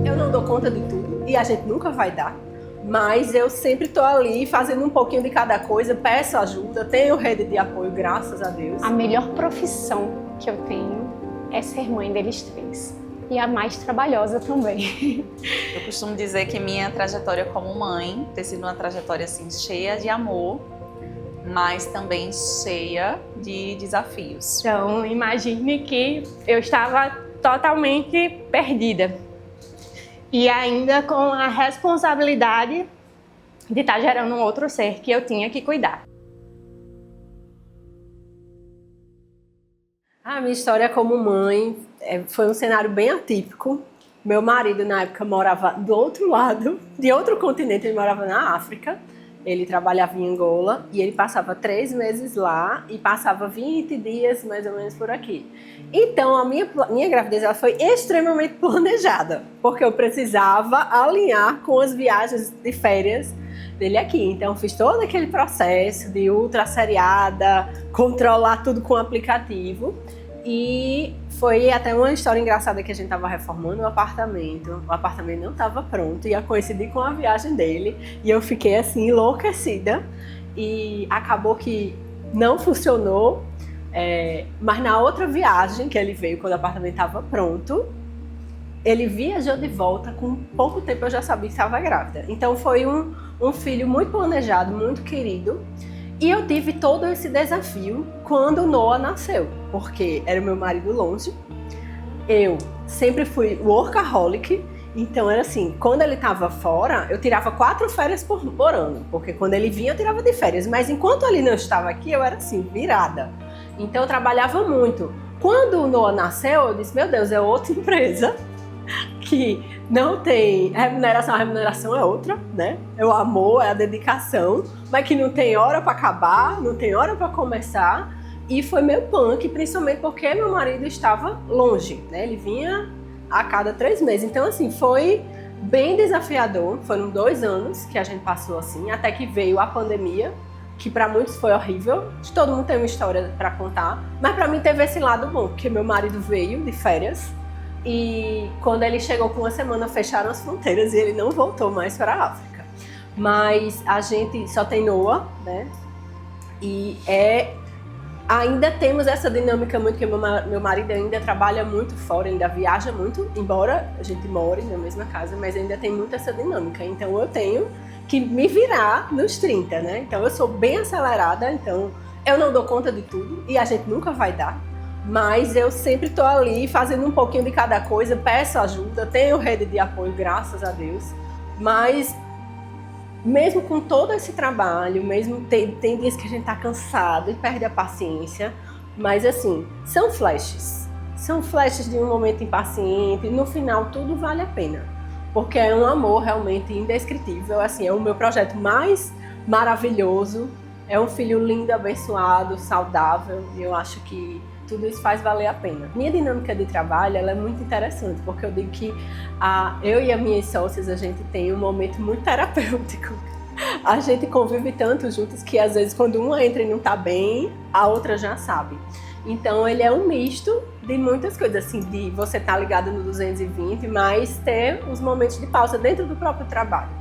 Eu não dou conta de tudo e a gente nunca vai dar. Mas eu sempre estou ali fazendo um pouquinho de cada coisa, peço ajuda, tenho rede de apoio, graças a Deus. A melhor profissão que eu tenho é ser mãe deles três. E a mais trabalhosa também. Eu costumo dizer que minha trajetória como mãe tem sido uma trajetória assim, cheia de amor, mas também cheia de desafios. Então, imagine que eu estava totalmente perdida. E ainda com a responsabilidade de estar gerando um outro ser que eu tinha que cuidar. A minha história como mãe foi um cenário bem atípico. Meu marido, na época, morava do outro lado, de outro continente, ele morava na África. Ele trabalhava em Angola e ele passava 3 meses lá e passava 20 dias mais ou menos por aqui. Então a minha gravidez ela foi extremamente planejada, porque eu precisava alinhar com as viagens de férias dele aqui. Então fiz todo aquele processo de ultra seriada, controlar tudo com o aplicativo. E foi até uma história engraçada que a gente estava reformando o apartamento não estava pronto, ia coincidir com a viagem dele e eu fiquei assim enlouquecida e acabou que não funcionou, mas na outra viagem que ele veio, quando o apartamento estava pronto, ele viajou de volta, com pouco tempo eu já sabia que estava grávida. Então foi um filho muito planejado, muito querido. E eu tive todo esse desafio quando Noah nasceu, porque era o meu marido longe, eu sempre fui workaholic, então era assim, quando ele estava fora, eu tirava 4 férias por ano, porque quando ele vinha eu tirava de férias, mas enquanto ele não estava aqui, eu era assim, virada. Então eu trabalhava muito. Quando o Noah nasceu, eu disse, meu Deus, é outra empresa que não tem remuneração, a remuneração é outra, né? É o amor, é a dedicação, mas que não tem hora para acabar, não tem hora para começar. E foi meio punk, principalmente porque meu marido estava longe, né? Ele vinha a cada 3 meses. Então, assim, foi bem desafiador. Foram 2 anos que a gente passou assim, até que veio a pandemia, que para muitos foi horrível. Todo mundo tem uma história para contar, mas para mim teve esse lado bom, porque meu marido veio de férias. E quando ele chegou com 1 semana, fecharam as fronteiras e ele não voltou mais para a África. Mas a gente só tem Noah, né? E ainda temos essa dinâmica muito, que meu marido ainda trabalha muito fora, ainda viaja muito, embora a gente more na mesma casa, mas ainda tem muito essa dinâmica. Então eu tenho que me virar nos 30, né? Então eu sou bem acelerada, então eu não dou conta de tudo e a gente nunca vai dar. Mas eu sempre estou ali fazendo um pouquinho de cada coisa, peço ajuda, tenho rede de apoio, graças a Deus. Mas mesmo com todo esse trabalho, mesmo tem dias que a gente está cansado e perde a paciência, mas assim, são flashes de um momento impaciente, e no final tudo vale a pena, porque é um amor realmente indescritível, assim, é o meu projeto mais maravilhoso, é um filho lindo, abençoado, saudável, e eu acho que tudo isso faz valer a pena. Minha dinâmica de trabalho ela é muito interessante, porque eu digo que eu e as minhas sócias, a gente tem um momento muito terapêutico. A gente convive tanto juntos que às vezes quando uma entra e não tá bem, a outra já sabe. Então ele é um misto de muitas coisas, assim, de você estar ligado no 220, mas ter os momentos de pausa dentro do próprio trabalho.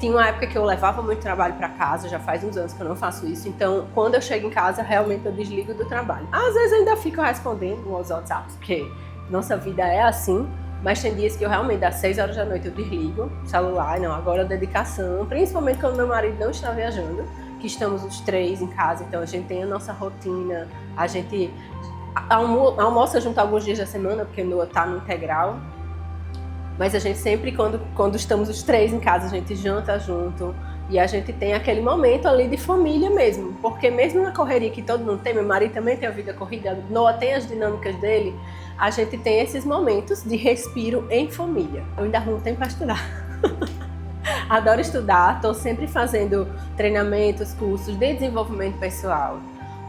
Tinha uma época que eu levava muito trabalho para casa, já faz uns anos que eu não faço isso, então quando eu chego em casa, realmente eu desligo do trabalho. Às vezes ainda fico respondendo aos WhatsApps, porque nossa vida é assim, mas tem dias que eu realmente, às 6 horas da noite, eu desligo o celular, não, agora a dedicação, principalmente quando meu marido não está viajando, que estamos os 3 em casa, então a gente tem a nossa rotina, a gente almoça junto alguns dias da semana, porque Noah está no integral. Mas a gente sempre, quando estamos os 3 em casa, a gente janta junto e a gente tem aquele momento ali de família mesmo. Porque mesmo na correria que todo mundo tem, meu marido também tem a vida corrida, Noah tem as dinâmicas dele, a gente tem esses momentos de respiro em família. Eu ainda arrumo tempo para estudar. Adoro estudar, estou sempre fazendo treinamentos, cursos de desenvolvimento pessoal.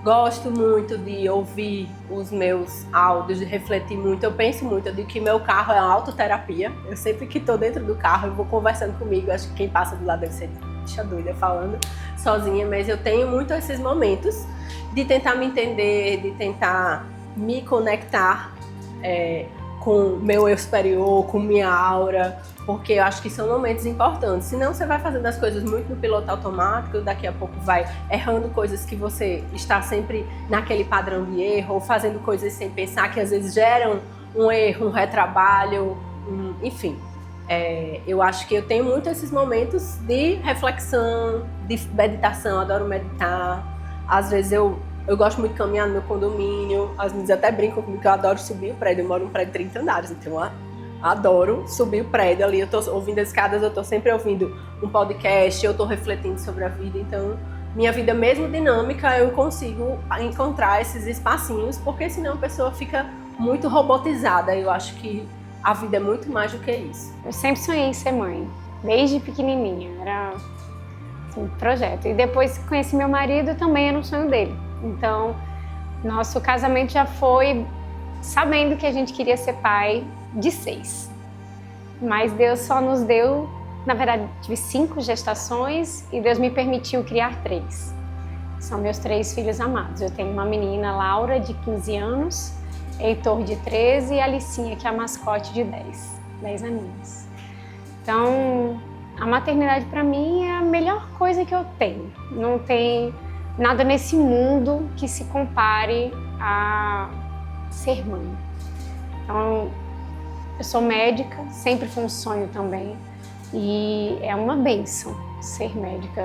Gosto muito de ouvir os meus áudios, de refletir muito. Eu penso muito, eu digo que meu carro é uma autoterapia. Eu sempre que estou dentro do carro, eu vou conversando comigo. Acho que quem passa do lado deve ser bicha doida falando sozinha, mas eu tenho muito esses momentos de tentar me entender, de tentar me conectar com meu eu superior, com minha aura, porque eu acho que são momentos importantes. Senão você vai fazendo as coisas muito no piloto automático, daqui a pouco vai errando coisas que você está sempre naquele padrão de erro, ou fazendo coisas sem pensar, que às vezes geram um erro, um retrabalho, enfim. Eu acho que eu tenho muito esses momentos de reflexão, de meditação, adoro meditar. Às vezes eu gosto muito de caminhar no meu condomínio, as meninas até brincam comigo que eu adoro subir o prédio, eu moro num prédio de 30 andares, então eu adoro subir o prédio ali, eu tô ouvindo as escadas, eu tô sempre ouvindo um podcast, eu tô refletindo sobre a vida, então minha vida mesmo dinâmica, eu consigo encontrar esses espacinhos, porque senão a pessoa fica muito robotizada, eu acho que a vida é muito mais do que isso. Eu sempre sonhei em ser mãe, desde pequenininha, era um projeto. E depois que conheci meu marido, também era um sonho dele. Então, nosso casamento já foi sabendo que a gente queria ser pai de 6. Mas Deus só nos deu, na verdade, tive 5 gestações e Deus me permitiu criar 3. São meus 3 filhos amados. Eu tenho uma menina, Laura, de 15 anos, Heitor, de 13 e a Alicinha, que é a mascote, de 10 aninhos. Então, a maternidade para mim é a melhor coisa que eu tenho. Não tem nada nesse mundo que se compare a ser mãe. Então, eu sou médica, sempre foi um sonho também. E é uma bênção ser médica.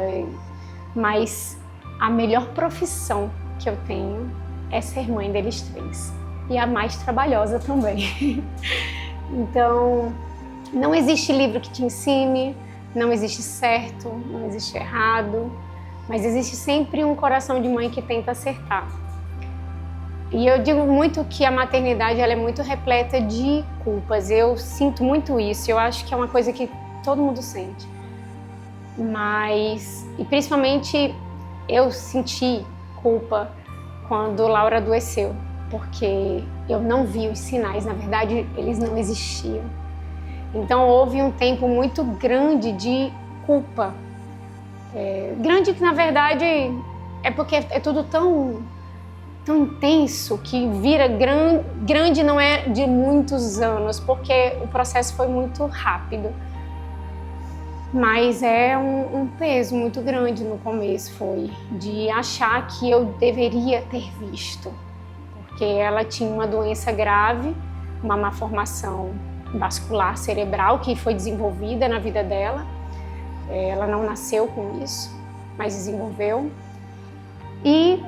Mas a melhor profissão que eu tenho é ser mãe deles 3. E a mais trabalhosa também. Então, não existe livro que te ensine, não existe certo, não existe errado, mas existe sempre um coração de mãe que tenta acertar. E eu digo muito que a maternidade ela é muito repleta de culpas. Eu sinto muito isso, eu acho que é uma coisa que todo mundo sente. E principalmente eu senti culpa quando Laura adoeceu, porque eu não vi os sinais, na verdade eles não existiam. Então houve um tempo muito grande de culpa. Grande que na verdade é porque é tudo tão intenso que vira grande não é de muitos anos, porque o processo foi muito rápido. Mas é um peso muito grande no começo, foi de achar que eu deveria ter visto. Porque ela tinha uma doença grave, uma malformação vascular cerebral que foi desenvolvida na vida dela. Ela não nasceu com isso, mas desenvolveu. E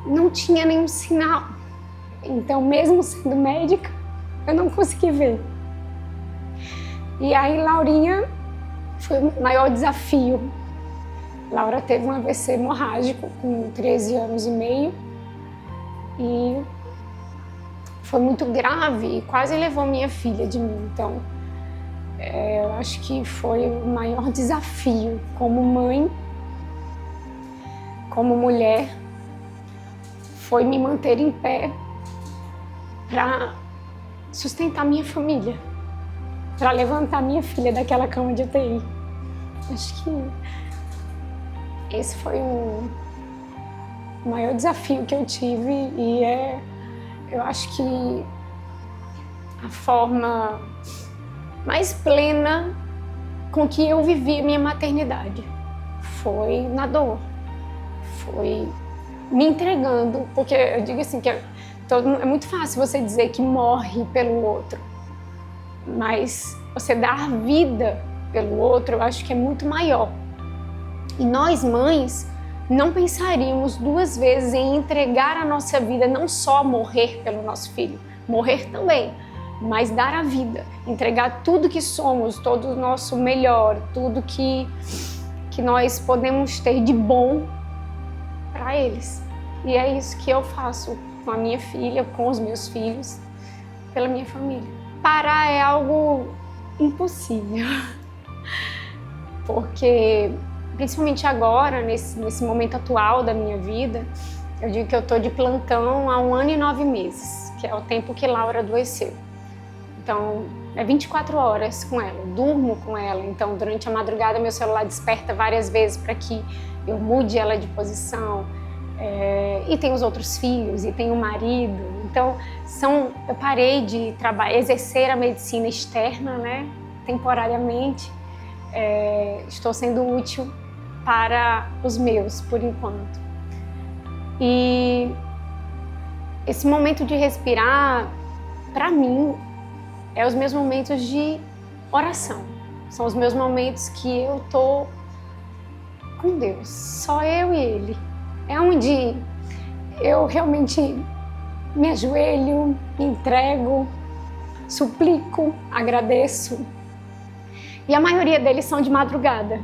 não tinha nenhum sinal. Então, mesmo sendo médica, eu não consegui ver. E aí, Laurinha foi o maior desafio. Laura teve um AVC hemorrágico com 13 anos e meio. E foi muito grave e quase levou minha filha de mim. Então, eu acho que foi o maior desafio como mãe, como mulher, foi me manter em pé para sustentar minha família, para levantar minha filha daquela cama de UTI. Acho que esse foi o maior desafio que eu tive e eu acho que a forma mais plena com que eu vivi a minha maternidade foi na dor, foi me entregando, porque eu digo assim que é muito fácil você dizer que morre pelo outro, mas você dar vida pelo outro eu acho que é muito maior. E nós mães não pensaríamos 2 vezes em entregar a nossa vida, não só morrer pelo nosso filho, morrer também, mas dar a vida, entregar tudo que somos, todo o nosso melhor, tudo que nós podemos ter de bom para eles. E é isso que eu faço com a minha filha, com os meus filhos, pela minha família. Parar é algo impossível, porque principalmente agora, nesse momento atual da minha vida, Eu digo que eu estou de plantão há 1 ano e 9 meses, que é o tempo que Laura adoeceu. Então, é 24 horas com ela, eu durmo com ela. Então, durante a madrugada, meu celular desperta várias vezes para que eu mude ela de posição. E tem os outros filhos, e tem o marido. Então, eu parei de exercer a medicina externa, né, temporariamente. Estou sendo útil para os meus, por enquanto. E esse momento de respirar, para mim, é os meus momentos de oração. São os meus momentos que eu tô com Deus, só eu e Ele. É onde eu realmente me ajoelho, me entrego, suplico, agradeço. E a maioria deles são de madrugada,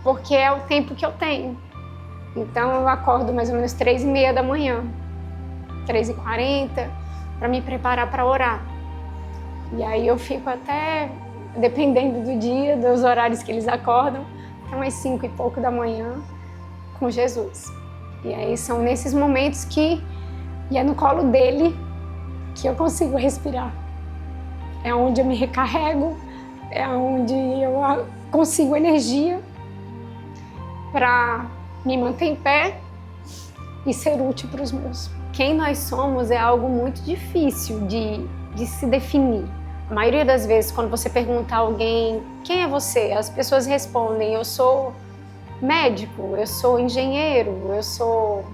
porque é o tempo que eu tenho. Então eu acordo mais ou menos 3h30 da manhã, 3h40, para me preparar para orar. E aí eu fico até, dependendo do dia, dos horários que eles acordam, até umas 5 e pouco da manhã com Jesus. E aí são nesses momentos e é no colo dele que eu consigo respirar. É onde eu me recarrego, é onde eu consigo energia para me manter em pé e ser útil para os meus. Quem nós somos é algo muito difícil de se definir. A maioria das vezes, quando você pergunta a alguém quem é você, as pessoas respondem: eu sou médico, eu sou engenheiro, eu sou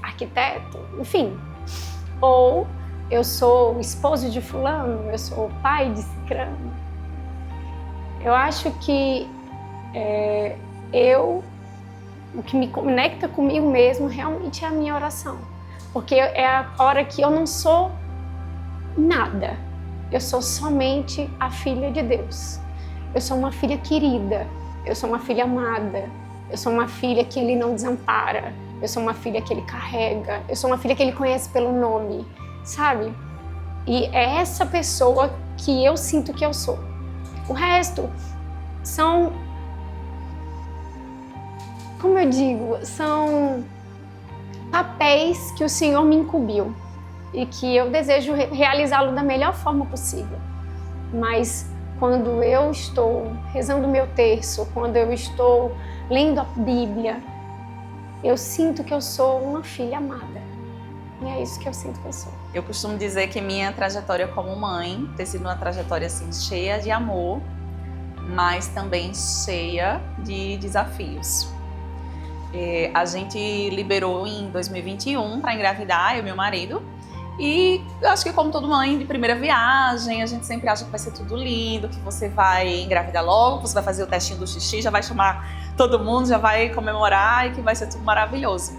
arquiteto, enfim. Ou eu sou esposo de fulano, eu sou pai de cicrano. Eu acho que o que me conecta comigo mesmo realmente é a minha oração. Porque é a hora que eu não sou nada. Eu sou somente a filha de Deus. Eu sou uma filha querida. Eu sou uma filha amada. Eu sou uma filha que Ele não desampara. Eu sou uma filha que Ele carrega. Eu sou uma filha que Ele conhece pelo nome, sabe? E é essa pessoa que eu sinto que eu sou. O resto são, como eu digo, são papéis que o Senhor me incumbiu e que eu desejo realizá-lo da melhor forma possível. Mas quando eu estou rezando o meu terço, quando eu estou lendo a Bíblia, eu sinto que eu sou uma filha amada. E é isso que eu sinto que eu sou. Eu costumo dizer que minha trajetória como mãe tem sido uma trajetória assim, cheia de amor, mas também cheia de desafios. A gente liberou em 2021 para engravidar, eu e meu marido. E eu acho que como toda mãe de primeira viagem, a gente sempre acha que vai ser tudo lindo, que você vai engravidar logo, que você vai fazer o testinho do xixi, já vai chamar todo mundo, já vai comemorar e que vai ser tudo maravilhoso.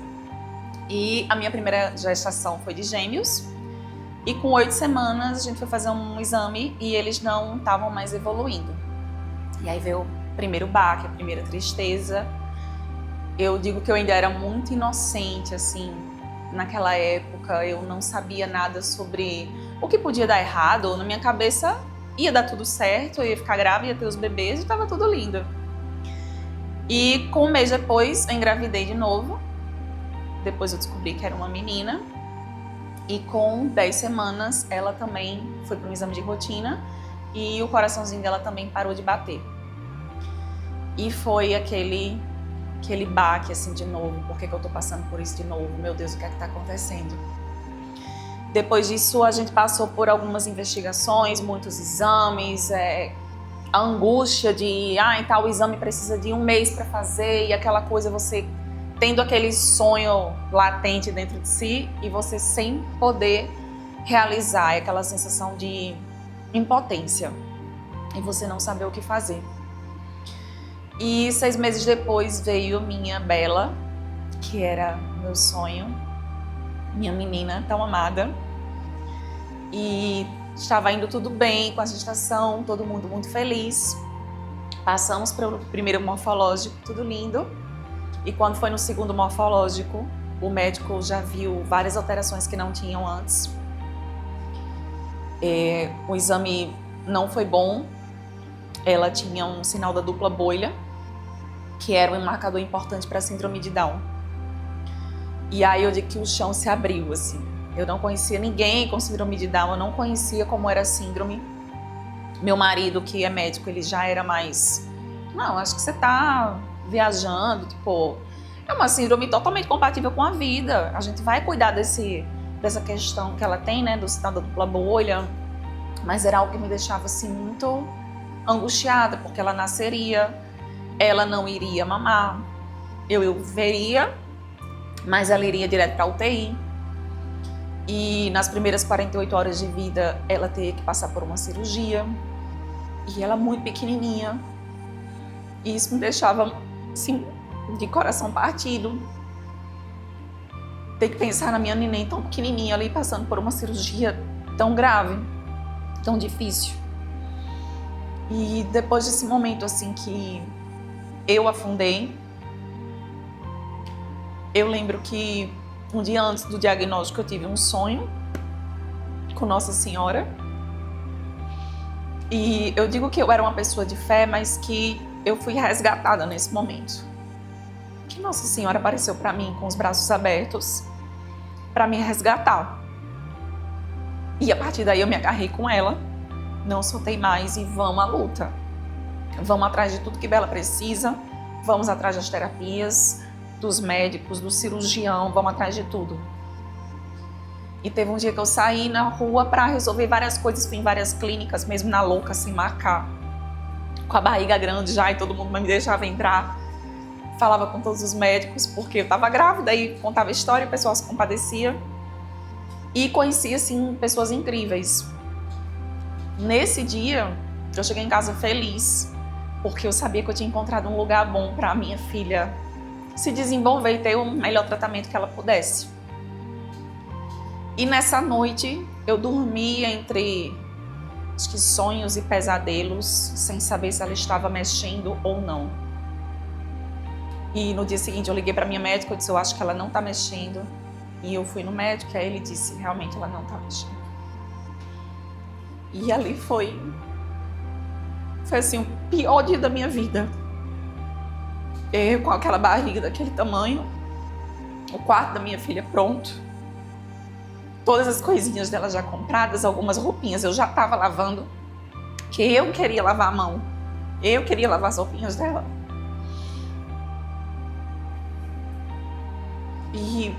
E a minha primeira gestação foi de gêmeos. E com 8 semanas a gente foi fazer um exame e eles não estavam mais evoluindo. E aí veio o primeiro baque, a primeira tristeza. Eu digo que eu ainda era muito inocente, assim, naquela época. Eu não sabia nada sobre o que podia dar errado. Na minha cabeça ia dar tudo certo, eu ia ficar grávida, ia ter os bebês e estava tudo lindo. E com um mês depois eu engravidei de novo. Depois eu descobri que era uma menina. E com 10 semanas ela também foi para um exame de rotina e o coraçãozinho dela também parou de bater. E foi aquele baque assim de novo. Por que eu tô passando por isso de novo? Meu Deus, o que é que tá acontecendo? Depois disso a gente passou por algumas investigações, muitos exames, a angústia de então o exame precisa de 1 mês para fazer e aquela coisa, você tendo aquele sonho latente dentro de si e você sem poder realizar, aquela sensação de impotência e você não saber o que fazer. E 6 meses depois veio minha Bela, que era meu sonho, minha menina tão amada. E estava indo tudo bem com a gestação, todo mundo muito feliz. Passamos para o primeiro morfológico, tudo lindo. E quando foi no segundo morfológico, o médico já viu várias alterações que não tinham antes. O exame não foi bom. Ela tinha um sinal da dupla bolha, que era um marcador importante para a síndrome de Down. E aí eu digo que o chão se abriu, assim. Eu não conhecia ninguém com síndrome de Down, eu não conhecia como era a síndrome. Meu marido, que é médico, ele já era mais... Não, acho que você tá viajando, tipo... É uma síndrome totalmente compatível com a vida. A gente vai cuidar dessa questão que ela tem, né, da dupla bolha. Mas era algo que me deixava, assim, muito angustiada, porque ela nasceria, ela não iria mamar. Eu veria, mas ela iria direto para UTI. E nas primeiras 48 horas de vida, ela teria que passar por uma cirurgia. E ela muito pequenininha. E isso me deixava, assim, de coração partido. Ter que pensar na minha neném tão pequenininha ali, passando por uma cirurgia tão grave, tão difícil. E depois desse momento, assim, que eu afundei, eu lembro que um dia antes do diagnóstico eu tive um sonho com Nossa Senhora. E eu digo que eu era uma pessoa de fé, mas que eu fui resgatada nesse momento. Que Nossa Senhora apareceu para mim com os braços abertos para me resgatar. E a partir daí eu me agarrei com ela, não soltei mais e vamos à luta. Vamos atrás de tudo que Bela precisa, vamos atrás das terapias, dos médicos, do cirurgião, vamos atrás de tudo. E teve um dia que eu saí na rua para resolver várias coisas, fui em várias clínicas, mesmo na louca, sem marcar, com a barriga grande já, e todo mundo me deixava entrar. Falava com todos os médicos, porque eu estava grávida e contava história, o pessoal se compadecia. E conhecia, assim, pessoas incríveis. Nesse dia, eu cheguei em casa feliz, porque eu sabia que eu tinha encontrado um lugar bom para a minha filha se desenvolver e ter o melhor tratamento que ela pudesse. E nessa noite, eu dormi entre, acho que sonhos e pesadelos, sem saber se ela estava mexendo ou não. E no dia seguinte, eu liguei para minha médica, eu disse, eu acho que ela não está mexendo. E eu fui no médico, aí ele disse, realmente ela não está mexendo. E ali foi assim, o pior dia da minha vida. Eu com aquela barriga daquele tamanho, o quarto da minha filha pronto, todas as coisinhas dela já compradas, algumas roupinhas eu já estava lavando, que eu queria lavar a mão, eu queria lavar as roupinhas dela. E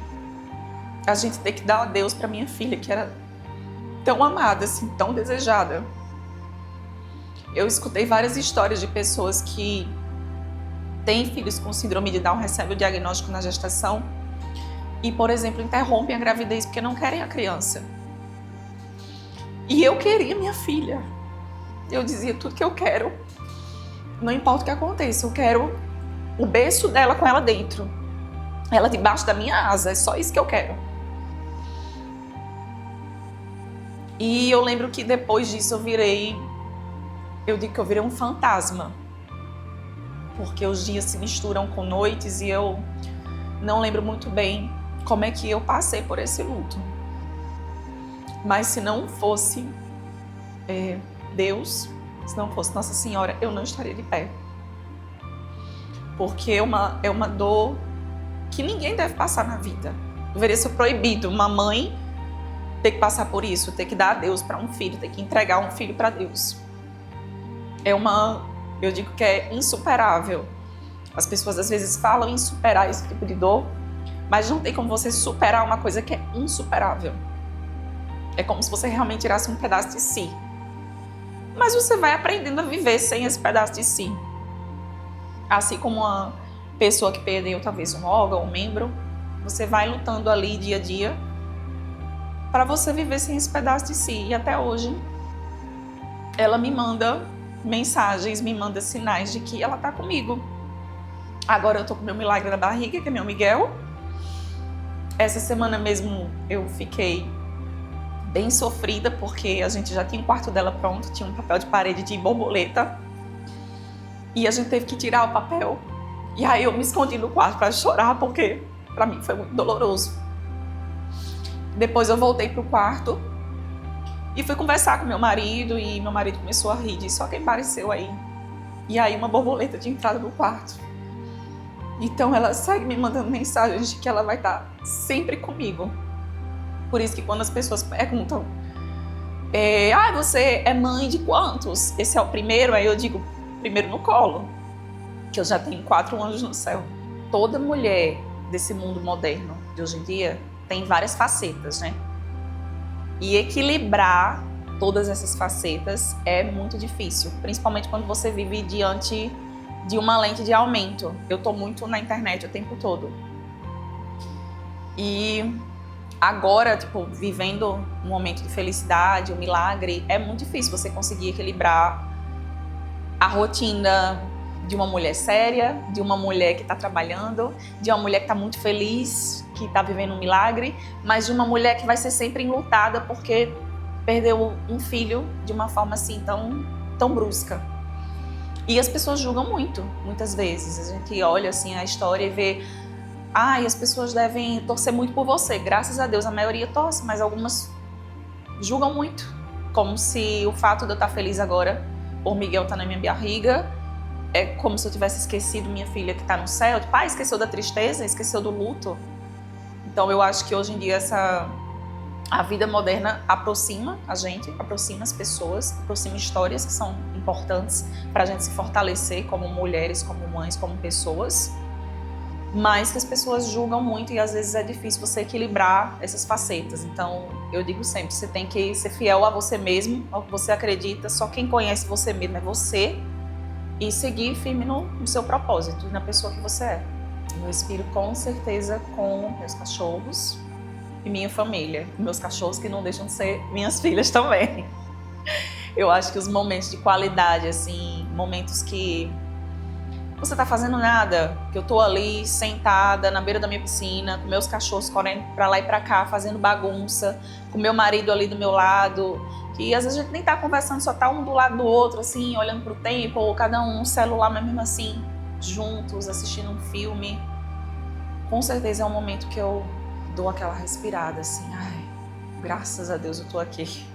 a gente tem que dar adeus para minha filha, que era tão amada, assim, tão desejada. Eu escutei várias histórias de pessoas que têm filhos com síndrome de Down, recebem o diagnóstico na gestação e, por exemplo, interrompem a gravidez porque não querem a criança. E eu queria minha filha. Eu dizia tudo que eu quero, não importa o que aconteça, eu quero o berço dela com ela dentro, ela debaixo da minha asa, é só isso que eu quero. E eu lembro que depois disso eu digo que eu virei um fantasma, porque os dias se misturam com noites e eu não lembro muito bem como é que eu passei por esse luto. Mas se não fosse Deus, se não fosse Nossa Senhora, eu não estaria de pé. Porque é uma dor que ninguém deve passar na vida. Deveria ser proibido uma mãe ter que passar por isso, ter que dar adeus para um filho, ter que entregar um filho para Deus. Eu digo que é insuperável. As pessoas às vezes falam em superar esse tipo de dor, mas não tem como você superar uma coisa que é insuperável. É como se você realmente tirasse um pedaço de si. Mas você vai aprendendo a viver sem esse pedaço de si. Assim como uma pessoa que perdeu talvez um órgão, um membro, você vai lutando ali dia a dia para você viver sem esse pedaço de si. E até hoje, ela me manda mensagens, me manda sinais de que ela está comigo. Agora eu tô com o meu milagre na barriga, que é meu Miguel. Essa semana mesmo eu fiquei bem sofrida, porque a gente já tinha o quarto dela pronto, tinha um papel de parede de borboleta. E a gente teve que tirar o papel. E aí eu me escondi no quarto para chorar, porque para mim foi muito doloroso. Depois eu voltei pro quarto e fui conversar com meu marido, e meu marido começou a rir, disse, só quem apareceu aí. E aí uma borboleta tinha entrado no quarto. Então ela segue me mandando mensagens de que ela vai estar sempre comigo. Por isso que quando as pessoas perguntam, você é mãe de quantos? Esse é o primeiro? Aí eu digo, primeiro no colo, que eu já tenho 4 anjos no céu. Toda mulher desse mundo moderno de hoje em dia tem várias facetas, né? E equilibrar todas essas facetas é muito difícil, principalmente quando você vive diante de uma lente de aumento. Eu tô muito na internet o tempo todo. E agora, vivendo um momento de felicidade, um milagre, é muito difícil você conseguir equilibrar a rotina de uma mulher séria, de uma mulher que está trabalhando, de uma mulher que está muito feliz, que está vivendo um milagre, mas de uma mulher que vai ser sempre enlutada porque perdeu um filho de uma forma assim tão brusca. E as pessoas julgam muito, muitas vezes. A gente olha assim a história e vê, as pessoas devem torcer muito por você. Graças a Deus, a maioria torce, mas algumas julgam muito. Como se o fato de eu estar feliz agora por Miguel estar na minha barriga é como se eu tivesse esquecido minha filha que está no céu. Esqueceu da tristeza, esqueceu do luto. Então eu acho que hoje em dia a vida moderna aproxima a gente, aproxima as pessoas, aproxima histórias que são importantes para a gente se fortalecer como mulheres, como mães, como pessoas, mas que as pessoas julgam muito e às vezes é difícil você equilibrar essas facetas. Então eu digo sempre, você tem que ser fiel a você mesmo, ao que você acredita, só quem conhece você mesmo é você, e seguir firme no seu propósito, na pessoa que você é. Eu respiro com certeza com meus cachorros e minha família, meus cachorros que não deixam de ser minhas filhas também. Eu acho que os momentos de qualidade, assim, momentos que você tá fazendo nada, que eu tô ali sentada na beira da minha piscina, com meus cachorros correndo pra lá e pra cá, fazendo bagunça, com meu marido ali do meu lado, que às vezes a gente nem tá conversando, só tá um do lado do outro, assim, olhando pro tempo, ou cada um no celular, mas mesmo assim, juntos, assistindo um filme. Com certeza é um momento que eu dou aquela respirada, assim, graças a Deus eu tô aqui.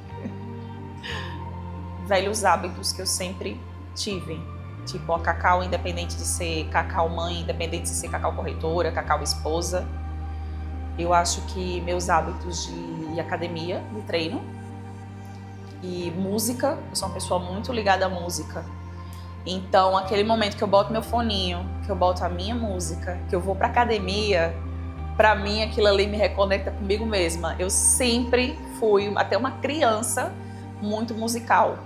Velhos hábitos que eu sempre tive, tipo a Cacau, independente de ser Cacau mãe, independente de ser Cacau corretora, Cacau esposa. Eu acho que meus hábitos de academia, de treino e música, eu sou uma pessoa muito ligada à música. Então, aquele momento que eu boto meu foninho, que eu boto a minha música, que eu vou pra academia, pra mim aquilo ali me reconecta comigo mesma. Eu sempre fui, até uma criança, muito musical.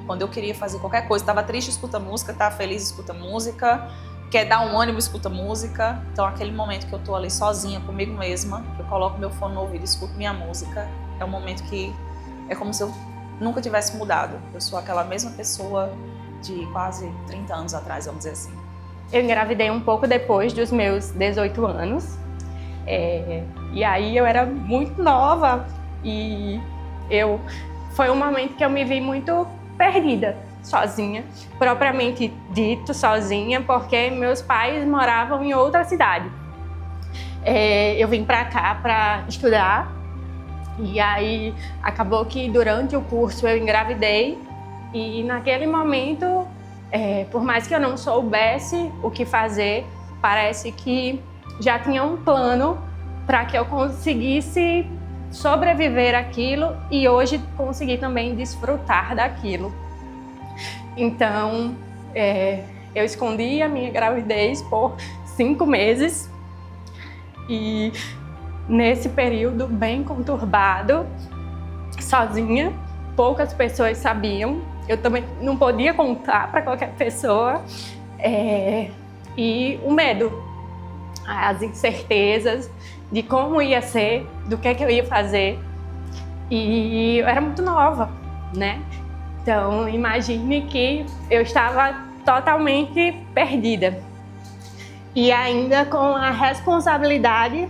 Quando eu queria fazer qualquer coisa, estava triste, escuta música, estava feliz, escuta música, quer dar um ânimo, escuta música. Então, aquele momento que eu tô ali sozinha comigo mesma, que eu coloco meu fone no ouvido e escuto minha música, é um momento que é como se eu nunca tivesse mudado. Eu sou aquela mesma pessoa de quase 30 anos atrás, vamos dizer assim. Eu engravidei um pouco depois dos meus 18 anos. E aí eu era muito nova e foi um momento que eu me vi muito perdida, sozinha, propriamente dito sozinha, porque meus pais moravam em outra cidade. Eu vim para cá para estudar e aí acabou que durante o curso eu engravidei e naquele momento, por mais que eu não soubesse o que fazer, parece que já tinha um plano para que eu conseguisse sobreviver àquilo e hoje conseguir também desfrutar daquilo. Então, eu escondi a minha gravidez por 5 meses e nesse período bem conturbado, sozinha, poucas pessoas sabiam, eu também não podia contar para qualquer pessoa, e o medo, as incertezas de como ia ser, do que eu ia fazer, e eu era muito nova, né? Então, imagine que eu estava totalmente perdida e ainda com a responsabilidade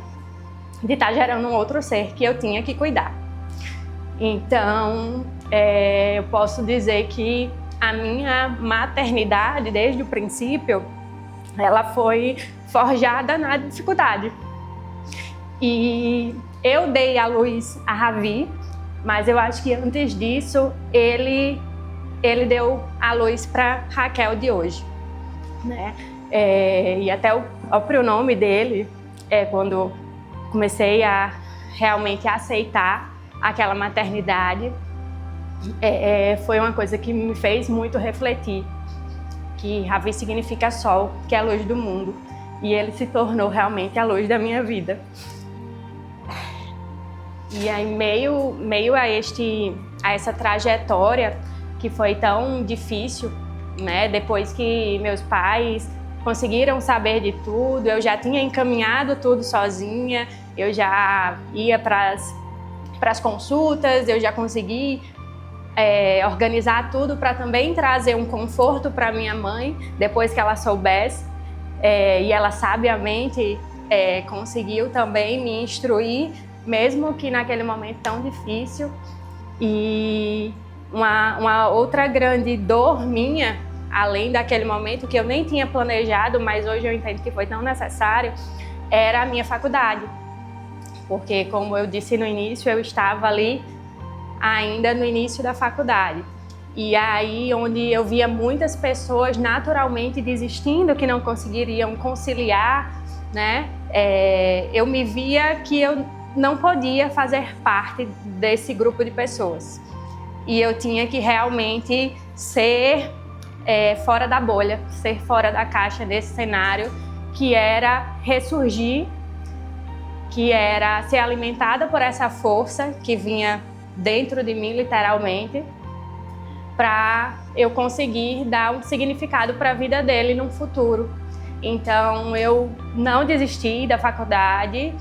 de estar gerando um outro ser que eu tinha que cuidar. Então, eu posso dizer que a minha maternidade, desde o princípio, ela foi forjada na dificuldade. E eu dei à luz a Ravi, mas eu acho que antes disso, ele deu a luz para Raquel de hoje, né? E até o próprio nome dele, quando comecei a realmente aceitar aquela maternidade, foi uma coisa que me fez muito refletir, que Ravi significa sol, que é a luz do mundo, e ele se tornou realmente a luz da minha vida. E aí, meio a essa trajetória que foi tão difícil, né? Depois que meus pais conseguiram saber de tudo, eu já tinha encaminhado tudo sozinha, eu já ia para as consultas, eu já consegui organizar tudo para também trazer um conforto para minha mãe, depois que ela soubesse, e ela sabiamente conseguiu também me instruir, mesmo que naquele momento tão difícil. E uma outra grande dor minha, além daquele momento que eu nem tinha planejado, mas hoje eu entendo que foi tão necessário, era a minha faculdade. Porque, como eu disse no início, eu estava ali ainda no início da faculdade. E aí, onde eu via muitas pessoas naturalmente desistindo, que não conseguiriam conciliar, né? Eu me via que eu não podia fazer parte desse grupo de pessoas. E eu tinha que realmente ser fora da bolha, ser fora da caixa desse cenário, que era ressurgir, que era ser alimentada por essa força que vinha dentro de mim, literalmente, para eu conseguir dar um significado para a vida dele no futuro. Então, eu não desisti da faculdade,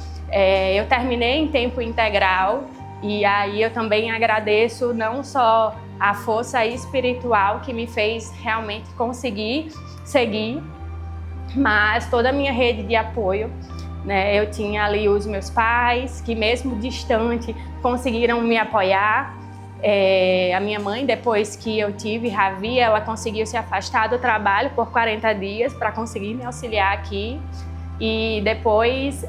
eu terminei em tempo integral, e aí eu também agradeço não só a força espiritual que me fez realmente conseguir seguir, mas toda a minha rede de apoio, né? Eu tinha ali os meus pais, que mesmo distante conseguiram me apoiar. A minha mãe, depois que eu tive Ravi, ela conseguiu se afastar do trabalho por 40 dias para conseguir me auxiliar aqui. E depois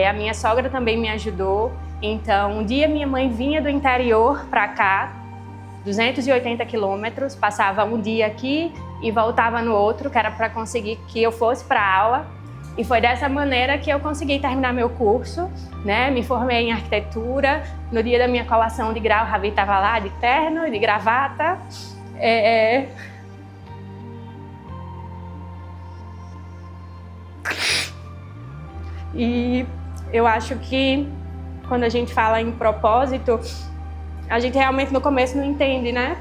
a minha sogra também me ajudou. Então, um dia minha mãe vinha do interior para cá, 280 quilômetros, passava um dia aqui e voltava no outro, que era para conseguir que eu fosse para a aula. E foi dessa maneira que eu consegui terminar meu curso, né? Me formei em arquitetura. No dia da minha colação de grau, Ravi estava lá de terno e de gravata. E eu acho que quando a gente fala em propósito, a gente realmente no começo não entende, né?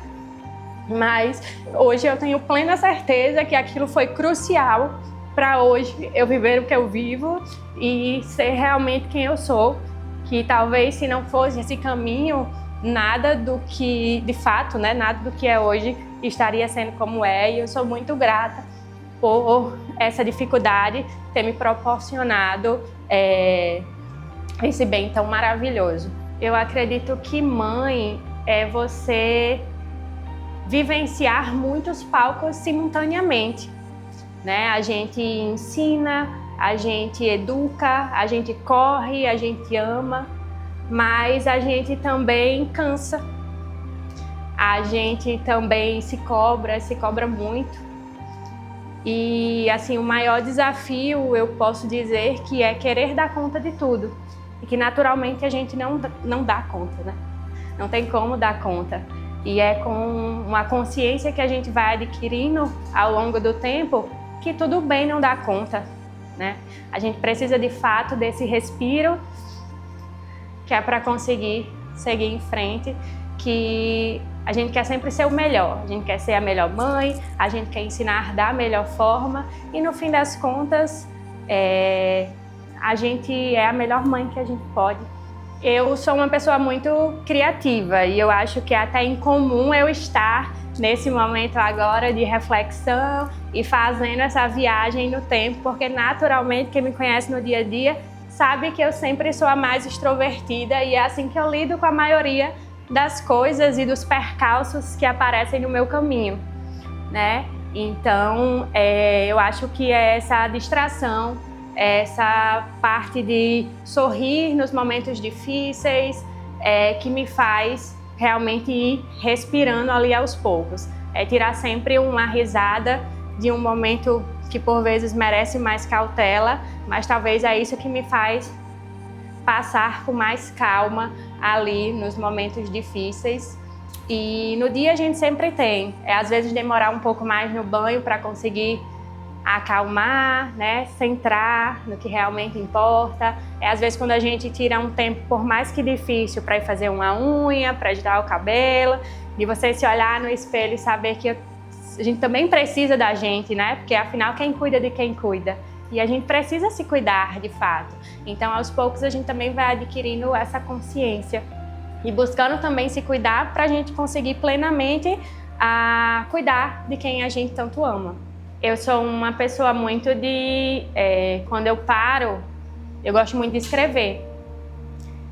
Mas hoje eu tenho plena certeza que aquilo foi crucial para hoje eu viver o que eu vivo e ser realmente quem eu sou. Que talvez se não fosse esse caminho, nada do que, de fato, né, nada do que é hoje estaria sendo como é. E eu sou muito grata por essa dificuldade ter me proporcionado esse bem tão maravilhoso. Eu acredito que mãe é você vivenciar muitos palcos simultaneamente, né? A gente ensina, a gente educa, a gente corre, a gente ama, mas a gente também cansa. A gente também se cobra muito. E assim, o maior desafio, eu posso dizer, que é querer dar conta de tudo. E que naturalmente a gente não dá conta, né? Não tem como dar conta. E é com uma consciência que a gente vai adquirindo ao longo do tempo que tudo bem não dar conta, né? A gente precisa de fato desse respiro, que é para conseguir seguir em frente, que a gente quer sempre ser o melhor, a gente quer ser a melhor mãe, a gente quer ensinar da melhor forma e no fim das contas a gente é a melhor mãe que a gente pode. Eu sou uma pessoa muito criativa e eu acho que é até incomum eu estar nesse momento agora de reflexão e fazendo essa viagem no tempo, porque naturalmente quem me conhece no dia a dia sabe que eu sempre sou a mais extrovertida e é assim que eu lido com a maioria das coisas e dos percalços que aparecem no meu caminho, né? Então, eu acho que é essa distração, essa parte de sorrir nos momentos difíceis, que me faz realmente ir respirando ali aos poucos. Tirar sempre uma risada de um momento que por vezes merece mais cautela, mas talvez é isso que me faz passar com mais calma ali nos momentos difíceis. E no dia a gente sempre tem, às vezes demorar um pouco mais no banho para conseguir acalmar, né, centrar no que realmente importa. Às vezes quando a gente tira um tempo, por mais que difícil, para ir fazer uma unha, para ajeitar o cabelo, de você se olhar no espelho e saber que a gente também precisa da gente, né, porque afinal quem cuida de quem cuida. E a gente precisa se cuidar de fato. Então aos poucos a gente também vai adquirindo essa consciência e buscando também se cuidar para a gente conseguir plenamente cuidar de quem a gente tanto ama. Eu sou uma pessoa muito quando eu paro, eu gosto muito de escrever.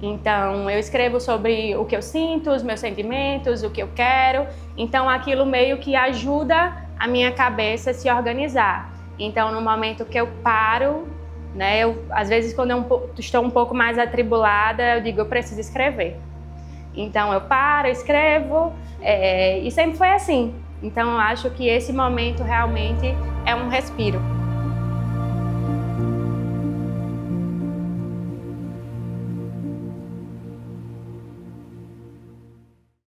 Então, eu escrevo sobre o que eu sinto, os meus sentimentos, o que eu quero. Então, aquilo meio que ajuda a minha cabeça a se organizar. Então, no momento que eu paro, né, às vezes quando eu estou um pouco mais atribulada, eu digo, eu preciso escrever. Então, eu paro, escrevo, e sempre foi assim. Então, eu acho que esse momento realmente é um respiro.